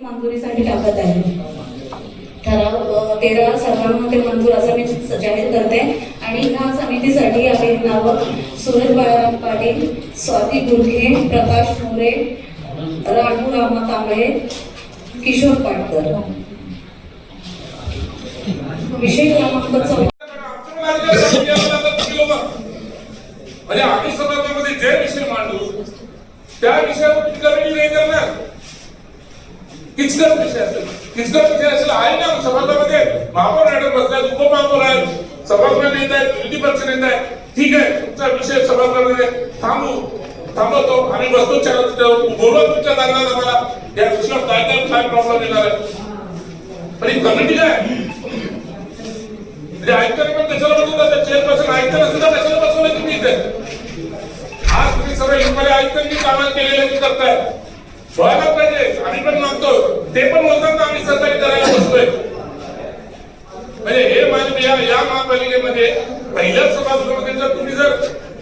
मंजुरीसाठी टाकत आहे. ठराव 13 सर्वांमध्ये मंजूर असं मी जाहीर करते. आणि ह्या समितीसाठी आम्ही नाव सुरेश बाळाराम पाटील, स्वाती गुरखे, प्रकाश मोरे, राणू रामा कांबळे, किशोर पाटकर. विषय क्रमांक 14. म्हणजे आम्ही समाजामध्ये जे विषय मांडू त्या विषयावर कमिटी नाही करणार. किचकट विषय असेल आहे ना समाजामध्ये. महापौर मॅडम बसल्यात, उपमहापौर आहेत, सभागृह नेते आहेत, विरोधी पक्ष नेते आहेत. ठीक आहे, तुमचा विषय सभागृहामध्ये थांबवतो आणि बसतो बोलवा तुमच्या दालनात आम्हाला या विषयावर काय प्रॉब्लेम येणार आहे. पण ही कमिटी काय म्हणजे ऐकताना पण कशाला बसवलं. चेअरपर्सन ऐकताना सुद्धा कशाला बसवलं तुम्ही इथे. आज तुम्ही सगळे इंपरे ऐकताना कामात केलेले करताय. व्हायला पाहिजे. आम्ही पण मागतो. ते पण बोलतात आम्ही सरकारी करायला बसलोय. म्हणजे हे या महापालिकेमध्ये पहिल्या सभागृहामध्ये जर तुम्ही जर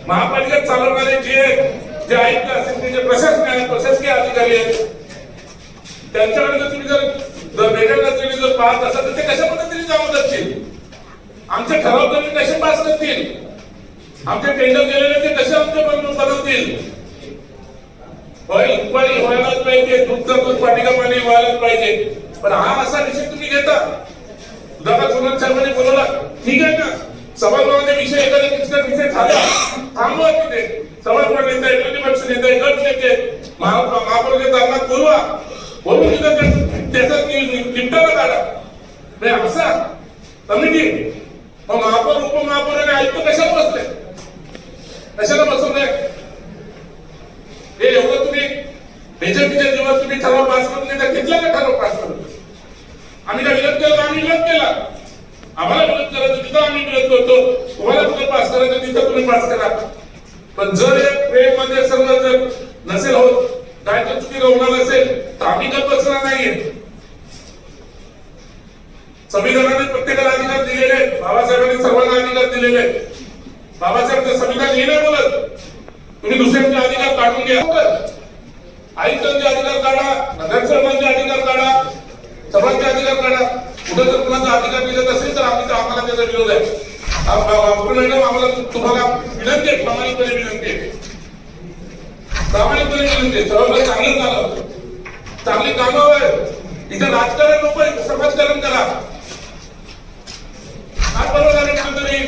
महापालिकेत चालवणारे जे आयुक्त असतील, ते जे प्रशासकीय अधिकारी आहेत, त्यांच्याकडे जर तुम्ही जर वेगळ्या नजरेने जर पाहत असाल तर ते कशा पद्धतीने कामं करतील. आमचे ठराव कमी कसे पास करतील. आमचे टेंडर गेलेले ते कसे आमचे बनवतील. व्हायलाच पाहिजे. दूध पाणी का पाणी व्हायलाच पाहिजे. पण हा असा विषय तुम्ही घेता. दादा सोनल साहेबांनी बोलवला, ठीक आहे ना. सभागृहामध्ये विषय एखादा किचकट विषय झाला, थांबवा तिथे. सभागृह नेते, विरोधी पक्ष नेते, गट नेते, महापौरच्या दालनात बोलून तिथं त्याचा निपटारा काढा. म्हणजे असा कमिटी. मग महापौर, उपमहापौर आणि आयुक्त कशाला बसले, कशाला बसवले. हे एवढं तुम्ही बीजेपीच्या जीवात तुम्ही ठराव पास करून घेतला. घेतला का ठराव पास करून. आम्ही काय विरोध केला, आम्ही विरोध केला. आम्हाला विरोध करायचं तिथं आम्ही विरोध करतो. तुम्हाला कुठं पास करायचं तिथं तुम्ही पास करा. पण जर या ट्रेन मध्ये सर्व जर नसेल होत, काय तर चुकी होणार असेल तर आम्ही गप्प बसणार नाहीये. संविधानाने प्रत्येकाला अधिकार दिलेले आहेत. बाबासाहेबांनी सर्वांना अधिकार दिलेले आहेत. बाबासाहेब संविधान हे नाही बोलत तुम्ही दुसऱ्यांचे अधिकार काढून घ्या. आयुक्तांचे अधिकार काढा, नगरसेवकांचे अधिकार काढा, सर्वांचे अधिकार काढा. कुठे जर कुणाचा अधिकार दिलेला असेल तर आम्हाला त्याचा विरोध आहे. आम्हाला तुम्हाला विनंती आहे, प्रामाणिकपणे विनंती आहे, सर्व चांगलं झालं, चांगली कामं आहे. इथे राजकारण नको, समाजकारण करा. आज बरोबर कुठेतरी